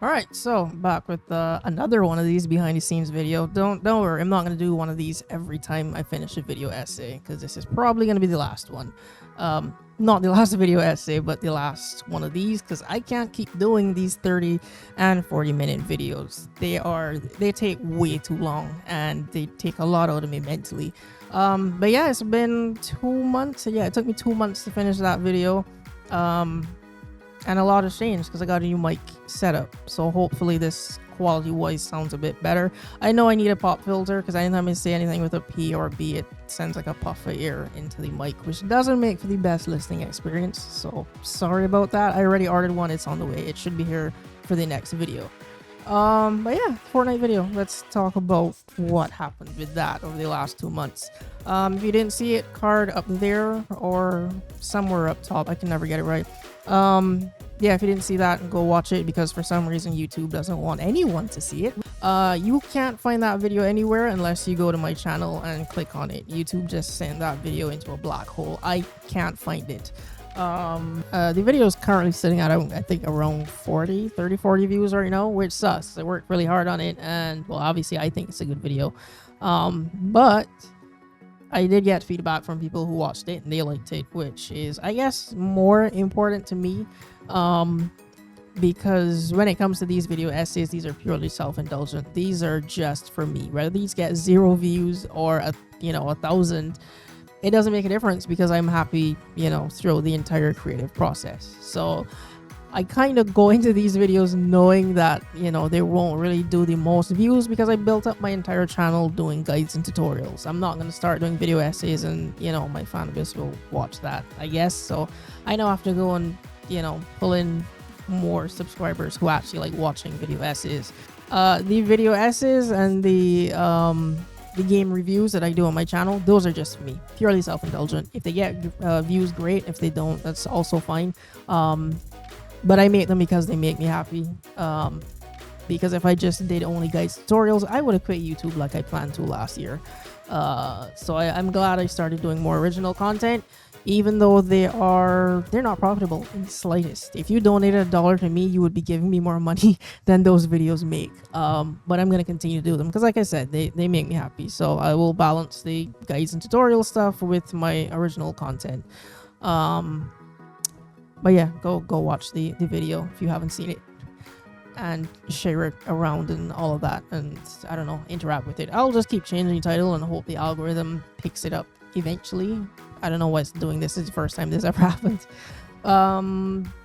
All right, so back with another one of these behind the scenes video. Don't worry, I'm not gonna do one of these every time I finish a video essay because this is probably gonna be the last one. Not the last video essay, but the last one of these because I can't keep doing these 30 and 40-minute videos. They take way too long and they take a lot out of me mentally. But yeah, it's been 2 months. Yeah, it took me 2 months to finish that video. And a lot has changed because I got a new mic setup. So hopefully this quality wise sounds a bit better. I know I need a pop filter because anytime I say anything with a P or a B, it sends like a puff of air into the mic, which doesn't make for the best listening experience. So sorry about that. I already ordered one. It's on the way. It should be here for the next video. But yeah, Fortnite video. Let's talk about what happened with that over the last 2 months. If you didn't see it, card up there or somewhere up top. I can never get it right. Yeah, if you didn't see that, go watch it because for some reason YouTube doesn't want anyone to see it. You can't find that video anywhere unless you go to my channel and click on it. YouTube just sent that video into a black hole. I can't find it. The video is currently sitting at I think around 40 views right now, which sucks. I worked really hard on it and well, obviously I think it's a good video. But I did get feedback from people who watched it and they liked it, which is I guess more important to me. Because when it comes to these video essays, these are purely self-indulgent. These are just for me. Whether these get 0 views or 1,000, it doesn't make a difference because I'm happy, throughout the entire creative process. So I kind of go into these videos knowing that, they won't really do the most views because I built up my entire channel doing guides and tutorials. I'm not going to start doing video essays and, my fan base will watch that, I guess. So I know I have to go and, pull in more subscribers who actually like watching video essays. The video essays and the game reviews that I do on my channel, those are just for me, purely self-indulgent. If they get views, great. If they don't, that's also fine. But I make them because they make me happy. Because if I just did only guides tutorials, I would have quit YouTube like I planned to last year. So I'm glad I started doing more original content, even though they're not profitable in the slightest. If you donated $1 to me, you would be giving me more money than those videos make. But I'm gonna continue to do them because, like I said, they make me happy. So I will balance the guides and tutorial stuff with my original content. But yeah, go watch the video if you haven't seen it. And share it around and all of that, and I don't know, interact with it. I'll just keep changing the title and hope the algorithm picks it up eventually. I don't know why it's doing this. It's the first time this ever happened.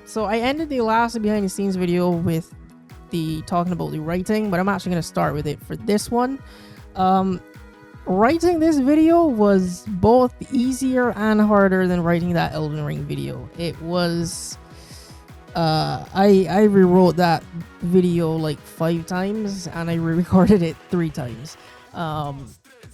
So I ended the last behind the scenes video with the talking about the writing, but I'm actually going to start with it for this one. Writing this video was both easier and harder than writing that Elden Ring video. It was I rewrote that video like 5 times and I re-recorded it 3 times.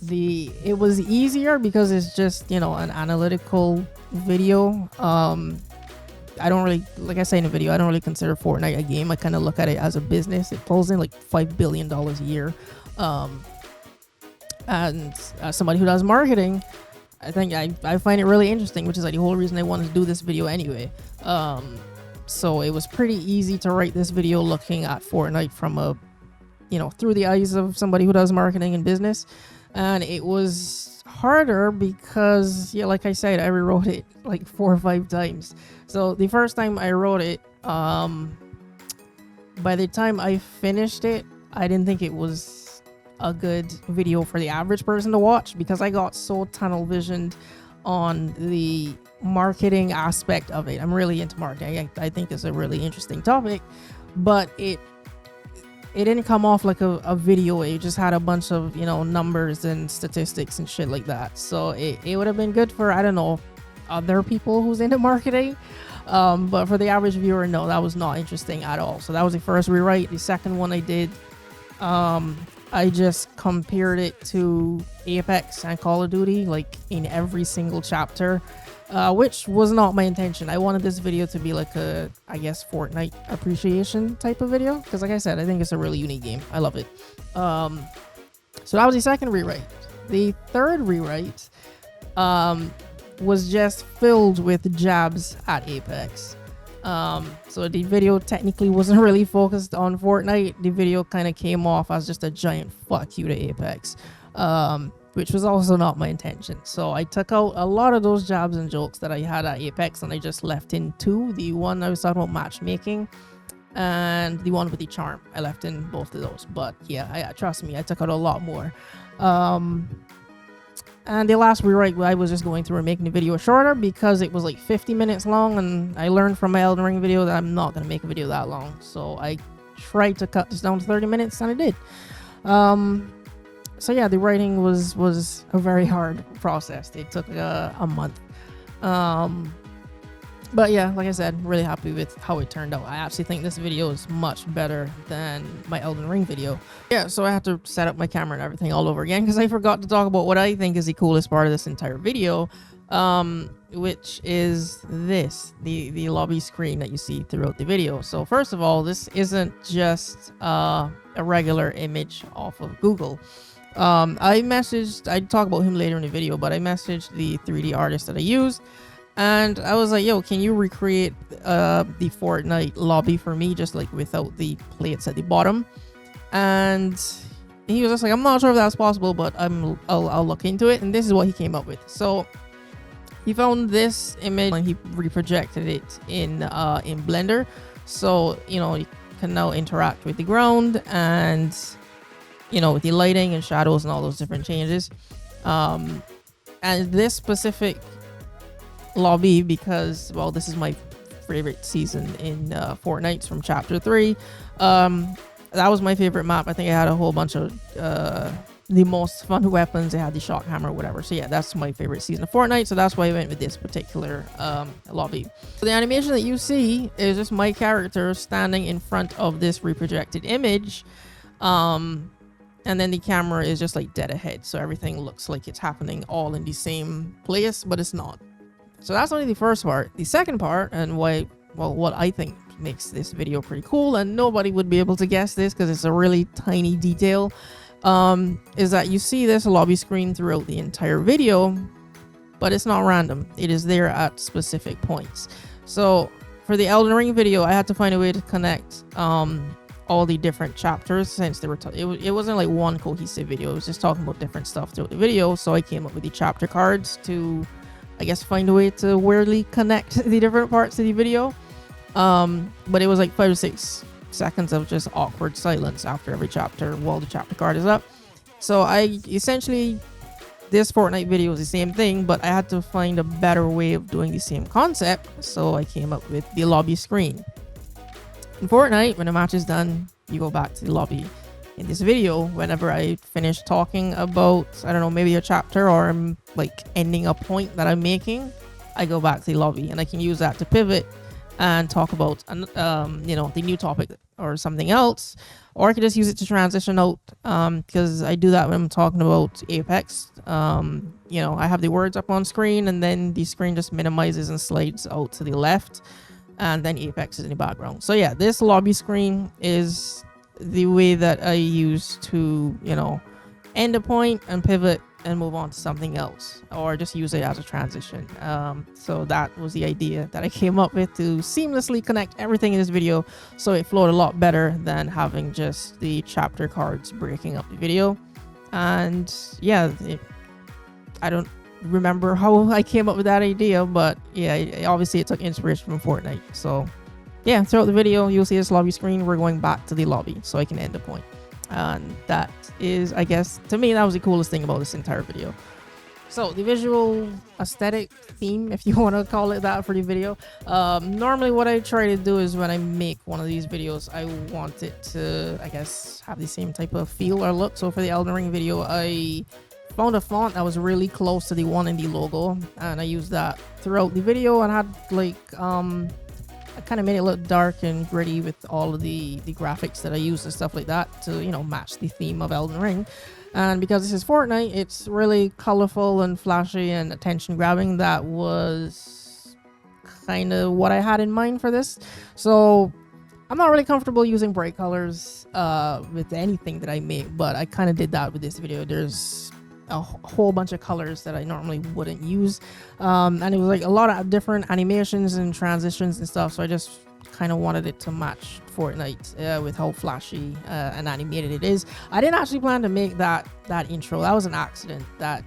It was easier because it's just, an analytical video. I don't really, like I say in the video, I don't really consider Fortnite a game. I kind of look at it as a business. It pulls in like $5 billion a year. And as somebody who does marketing, I think I find it really interesting, which is like the whole reason I wanted to do this video anyway. So it was pretty easy to write this video looking at Fortnite from through the eyes of somebody who does marketing and business. And it was harder because, like I said, I rewrote it like 4 or 5 times. So the first time I wrote it, by the time I finished it, I didn't think it was a good video for the average person to watch because I got so tunnel visioned on the marketing aspect of it. I'm really into marketing. I think it's a really interesting topic, but it didn't come off like a video. It just had a bunch of numbers and statistics and shit like that. So it would have been good for, I don't know, other people who's into marketing, but for the average viewer, no, that was not interesting at all. So that was the first rewrite. The second one I did, I just compared it to Apex and Call of Duty, like in every single chapter, which was not my intention. I wanted this video to be like a, I guess, Fortnite appreciation type of video, because like I said, I think it's a really unique game. I love it. So that was the second rewrite. The third rewrite was just filled with jabs at Apex. So the video technically wasn't really focused on Fortnite. The video kind of came off as just a giant fuck you to Apex, which was also not my intention. So I took out a lot of those jabs and jokes that I had at Apex, and I just left in two. The one I was talking about matchmaking, and the one with the charm. I left in both of those. But yeah, trust me, I took out a lot more. And the last rewrite, I was just going through and making the video shorter because it was like 50 minutes long, and I learned from my Elden Ring video that I'm not going to make a video that long. So I tried to cut this down to 30 minutes, and I did. So yeah, the writing was a very hard process. It took a month. But yeah, like I said, really happy with how it turned out. I actually think this video is much better than my Elden Ring video. Yeah, so I had to set up my camera and everything all over again because I forgot to talk about what I think is the coolest part of this entire video, which is this, the lobby screen that you see throughout the video. So first of all, this isn't just a regular image off of Google. I'd talk about him later in the video, but I messaged the 3D artist that I used, and I was like, yo, can you recreate the Fortnite lobby for me, just like without the plates at the bottom? And he was just like, I'm not sure if that's possible, but I'll look into it. And this is what he came up with. So he found this image and he reprojected it in Blender. So, you know, you can now interact with the ground and, you know, with the lighting and shadows and all those different changes. And this specific lobby, because, well, this is my favorite season in Fortnite from chapter 3. That was my favorite map. I think I had a whole bunch of the most fun weapons. I had the shock hammer or whatever. So yeah, that's my favorite season of Fortnite. So that's why I went with this particular lobby. So the animation that you see is just my character standing in front of this reprojected image. And then the camera is just like dead ahead. So everything looks like it's happening all in the same place, but it's not. So that's only the first part. The second part, and what I think makes this video pretty cool, and nobody would be able to guess this because it's a really tiny detail, is that you see this lobby screen throughout the entire video, but it's not random. It is there at specific points. So for the Elden Ring video, I had to find a way to connect all the different chapters, since they were it wasn't like one cohesive video. It was just talking about different stuff throughout the video. So I came up with the chapter cards to, I guess, find a way to weirdly connect the different parts of the video. But it was like 5 to 6 seconds of just awkward silence after every chapter while the chapter card is up. So I essentially, this Fortnite video is the same thing, but I had to find a better way of doing the same concept. So I came up with the lobby screen. In Fortnite, when a match is done, you go back to the lobby. In this video, whenever I finish talking about, I don't know, maybe a chapter, or I'm like ending a point that I'm making, I go back to the lobby, and I can use that to pivot and talk about, you know, the new topic or something else, or I can just use it to transition out, because I do that when I'm talking about Apex. You know, I have the words up on screen, and then the screen just minimizes and slides out to the left, and then Apex is in the background. So yeah, this lobby screen is the way that I use to, you know, end a point and pivot and move on to something else, or just use it as a transition. So that was the idea that I came up with, to seamlessly connect everything in this video, so it flowed a lot better than having just the chapter cards breaking up the video. And yeah, I don't remember how I came up with that idea, but yeah, obviously it took inspiration from Fortnite. So yeah, throughout the video, you'll see this lobby screen. We're going back to the lobby so I can end the point. And that is, I guess, to me, that was the coolest thing about this entire video. So the visual aesthetic theme, if you want to call it that, for the video. Normally what I try to do is when I make one of these videos, I want it to, I guess, have the same type of feel or look. So for the Elden Ring video, I found a font that was really close to the one in the logo, and I used that throughout the video, and had like, I kind of made it look dark and gritty with all of the graphics that I used and stuff like that to, you know, match the theme of Elden Ring. And because this is Fortnite, it's really colorful and flashy and attention grabbing. That was kind of what I had in mind for this. So I'm not really comfortable using bright colors with anything that I make, but I kind of did that with this video. There's a whole bunch of colors that I normally wouldn't use, and it was like a lot of different animations and transitions and stuff, so I just kind of wanted it to match Fortnite with how flashy and animated it is. I didn't actually plan to make that intro. That was an accident. That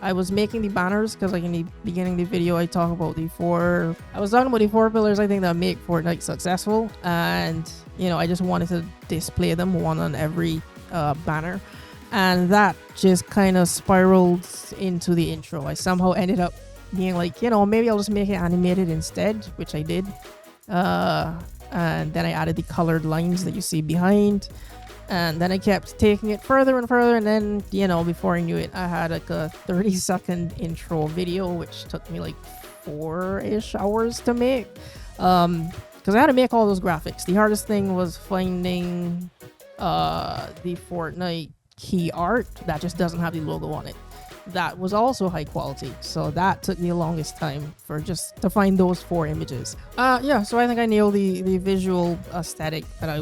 I was making the banners because, like, in the beginning of the video, I talk about I was talking about the 4 pillars I think that make Fortnite successful, and you know, I just wanted to display them one on every banner, and that just kind of spiraled into the intro. I somehow ended up being like, you know, maybe I'll just make it animated instead, which I did, and then I added the colored lines that you see behind. And then I kept taking it further and further, and then, you know, before I knew it, I had like a 30-second intro video, which took me like 4-ish hours to make. Because I had to make all those graphics. The hardest thing was finding the Fortnite key art that just doesn't have the logo on it. That was also high quality, so that took me the longest time to find those 4 images. Yeah, so I think I nailed the visual aesthetic that I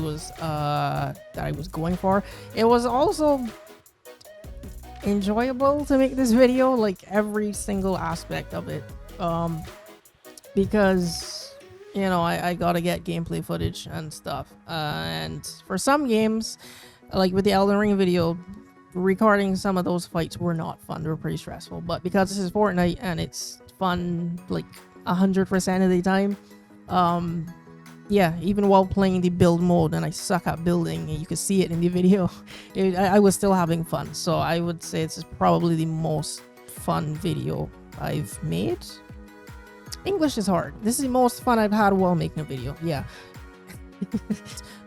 was going for. It was also enjoyable to make this video, like every single aspect of it, because, you know, I gotta get gameplay footage and stuff, and for some games, like with the Elden Ring video, recording some of those fights were not fun. They were pretty stressful, but because this is Fortnite and it's fun like 100% of the time, yeah, even while playing the build mode, and I suck at building, and you can see it in the video, I was still having fun. So I would say this is probably the most fun video I've made. English is hard. This is the most fun I've had while making a video. Yeah.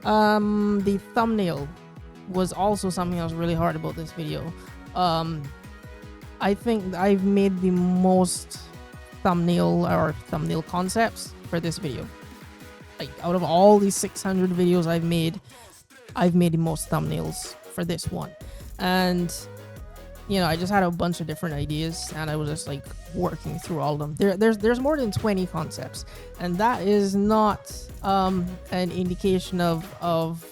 The thumbnail was also something that was really hard about this video. I think I've made the most thumbnail concepts for this video. Like, out of all these 600 videos I've made the most thumbnails for this one. And, you know, I just had a bunch of different ideas, and I was just like working through all of them. There's more than 20 concepts, and that is not an indication of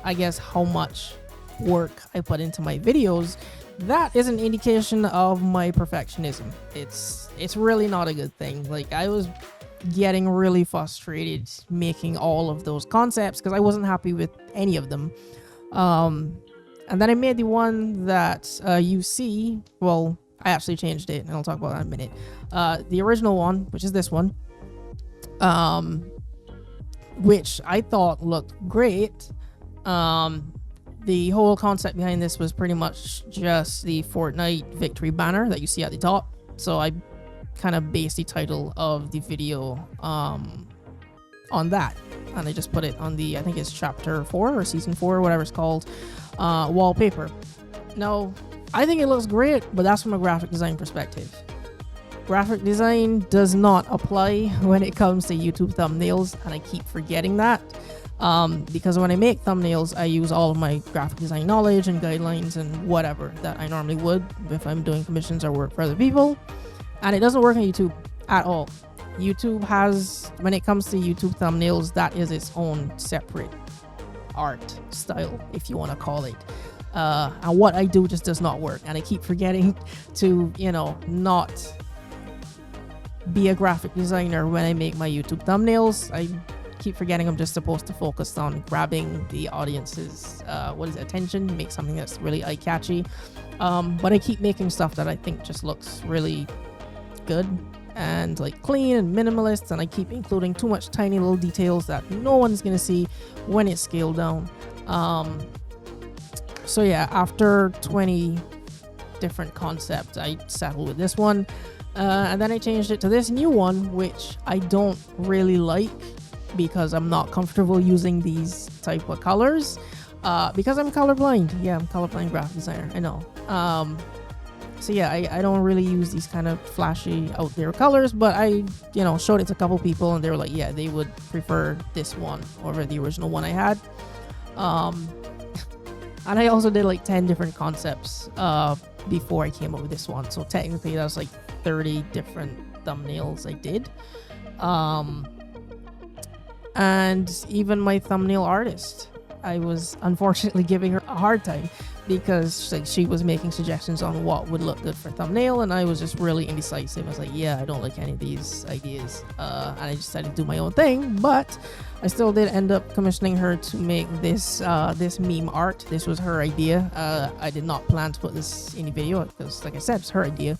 I guess how much work I put into my videos. That is an indication of my perfectionism. It's really not a good thing. Like, I was getting really frustrated making all of those concepts because I wasn't happy with any of them. And then I made the one that you see. Well, I actually changed it, and I'll talk about that in a minute. The original one, which is this one, which I thought looked great. The whole concept behind this was pretty much just the Fortnite victory banner that you see at the top. So I kind of based the title of the video on that, and I just put it on the, I think it's chapter 4 or season 4, whatever it's called, wallpaper. Now, I think it looks great, but that's from a graphic design perspective. Graphic design does not apply when it comes to YouTube thumbnails, and I keep forgetting that. Because when I make thumbnails, I use all of my graphic design knowledge and guidelines and whatever that I normally would if I'm doing commissions or work for other people. And it doesn't work on YouTube at all. YouTube has, when it comes to YouTube thumbnails, that is its own separate art style, if you want to call it. And what I do just does not work. And I keep forgetting to, you know, not be a graphic designer when I make my YouTube thumbnails. I keep forgetting I'm just supposed to focus on grabbing the audience's attention, make something that's really eye-catchy, but I keep making stuff that I think just looks really good and like clean and minimalist, and I keep including too much tiny little details that no one's gonna see when it's scaled down. So yeah, after 20 different concepts, I settled with this one, and then I changed it to this new one, which I don't really like because I'm not comfortable using these type of colors, because I'm colorblind. Yeah, I'm colorblind graphic designer, I know. So yeah, I don't really use these kind of flashy out there colors, but I, you know, showed it to a couple people, and they were like, yeah, they would prefer this one over the original one I had. And I also did like 10 different concepts before I came up with this one, so technically that was like 30 different thumbnails I did. And even my thumbnail artist, I was unfortunately giving her a hard time because like she was making suggestions on what would look good for thumbnail, and I was just really indecisive. I was like, yeah, I don't like any of these ideas, and I decided to do my own thing. But I still did end up commissioning her to make this this meme art. This was her idea. I did not plan to put this in the video because, like I said, it's her idea.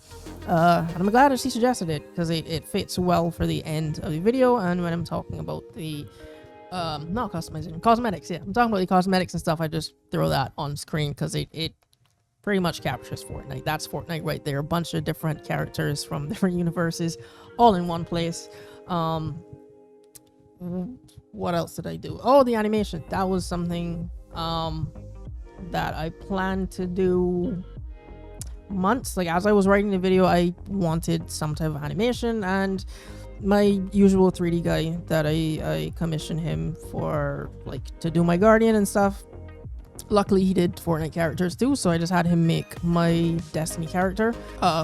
And I'm glad that she suggested it because it fits well for the end of the video. And when I'm talking about the not customization, cosmetics, yeah, I'm talking about the cosmetics and stuff, I just throw that on screen because it pretty much captures Fortnite. That's Fortnite right there. A bunch of different characters from different universes all in one place. What else did I do? Oh, the animation. That was something that I planned to do months. Like, as I was writing the video, I wanted some type of animation, and my usual 3D guy that I commissioned him for, like, to do my Guardian and stuff. Luckily, he did Fortnite characters too, so I just had him make my Destiny character,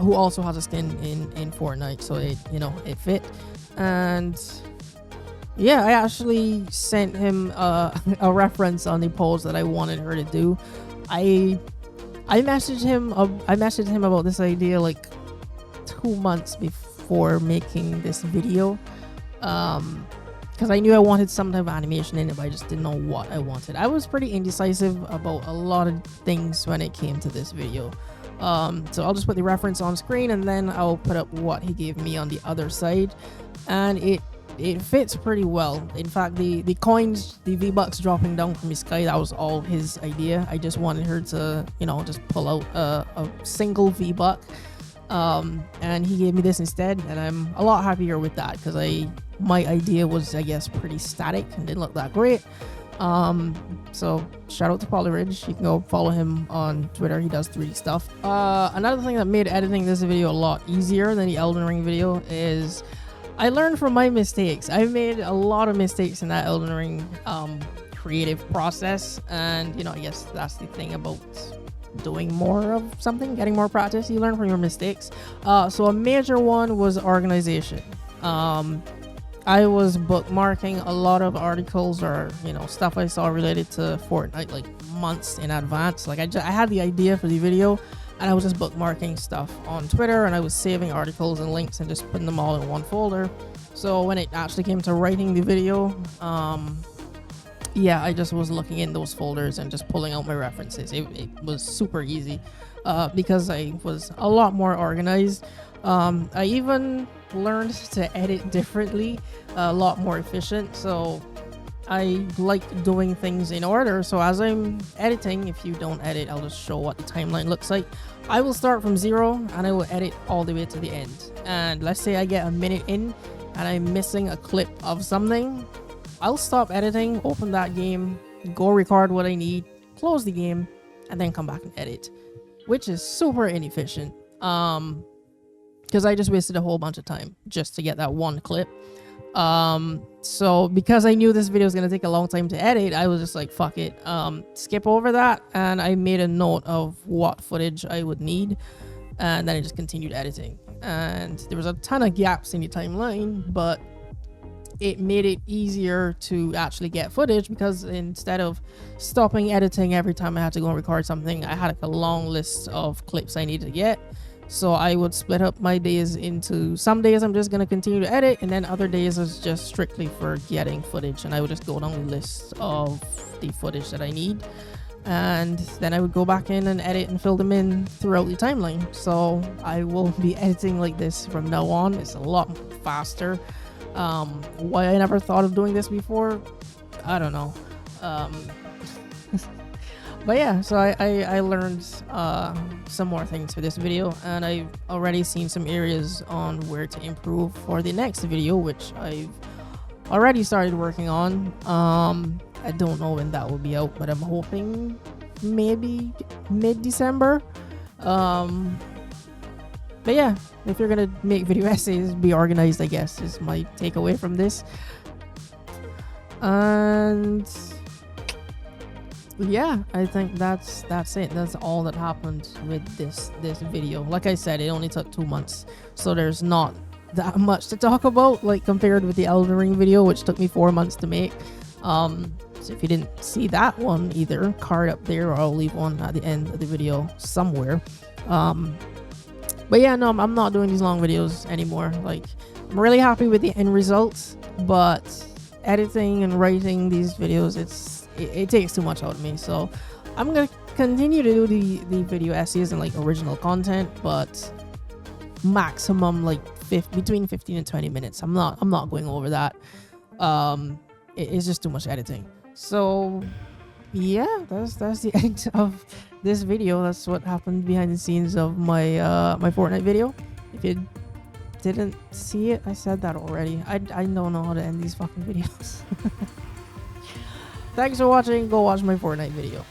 who also has a skin in Fortnite, so it, you know, it fit. And yeah, I actually sent him a reference on the pose that I wanted her to do. I messaged him about this idea like 2 months before making this video, because I knew I wanted some type of animation in it, but I just didn't know what I wanted. I was pretty indecisive about a lot of things when it came to this video. So I'll just put the reference on screen, and then I'll put up what he gave me on the other side, and it fits pretty well. In fact, the coins, the V-Bucks dropping down from the sky, that was all his idea. I just wanted her to, you know, just pull out a single V-Buck, and he gave me this instead, and I'm a lot happier with that because my idea was, I guess, pretty static and didn't look that great. So shout out to Polyridge. You can go follow him on Twitter. He does 3D stuff. Another thing that made editing this video a lot easier than the Elden Ring video is I learned from my mistakes. I made a lot of mistakes in that Elden Ring creative process, and you know, I guess that's the thing about doing more of something, getting more practice. You learn from your mistakes. So a major one was organization. I was bookmarking a lot of articles or, you know, stuff I saw related to Fortnite like months in advance. Like I had the idea for the video, and I was just bookmarking stuff on Twitter, and I was saving articles and links and just putting them all in one folder. So when it actually came to writing the video, yeah, I just was looking in those folders and just pulling out my references. It was super easy because I was a lot more organized. I even learned to edit differently, a lot more efficient. So I like doing things in order. So as I'm editing, if you don't edit, I'll just show what the timeline looks like. I will start from 0 and I will edit all the way to the end. And let's say I get a minute in and I'm missing a clip of something, I'll stop editing, open that game, go record what I need, close the game, and then come back and edit, which is super inefficient. Because I just wasted a whole bunch of time just to get that one clip. So because I knew this video was going to take a long time to edit, I was just like, fuck it, skip over that, and I made a note of what footage I would need, and then I just continued editing. And there was a ton of gaps in the timeline, but it made it easier to actually get footage, because instead of stopping editing every time I had to go and record something, I had like a long list of clips I needed to get. So I would split up my days into, some days I'm just going to continue to edit, and then other days is just strictly for getting footage, and I would just go down the list of the footage that I need, and then I would go back in and edit and fill them in throughout the timeline. So I will be editing like this from now on. It's a lot faster. Why I never thought of doing this before, I don't know. But yeah, so I learned some more things for this video, and I've already seen some areas on where to improve for the next video, which I've already started working on. I don't know when that will be out, but I'm hoping maybe mid-December. But yeah, if you're gonna make video essays, be organized, I guess, is my takeaway from this. And yeah, I think that's it. That's all that happened with this video. Like I said, it only took 2 months, so there's not that much to talk about, like compared with the Elden Ring video, which took me 4 months to make. So if you didn't see that one either, card up there, or I'll leave one at the end of the video somewhere. But yeah, no, I'm not doing these long videos anymore. Like, I'm really happy with the end results, but editing and writing these videos, it takes too much out of me. So I'm gonna continue to do the video essays and like original content, but maximum like between 15 and 20 minutes. I'm not going over that. It's just too much editing. So yeah, that's the end of this video. That's what happened behind the scenes of my my Fortnite video. If you didn't see it, I said that already. I don't know how to end these fucking videos. Thanks for watching. Go watch my Fortnite video.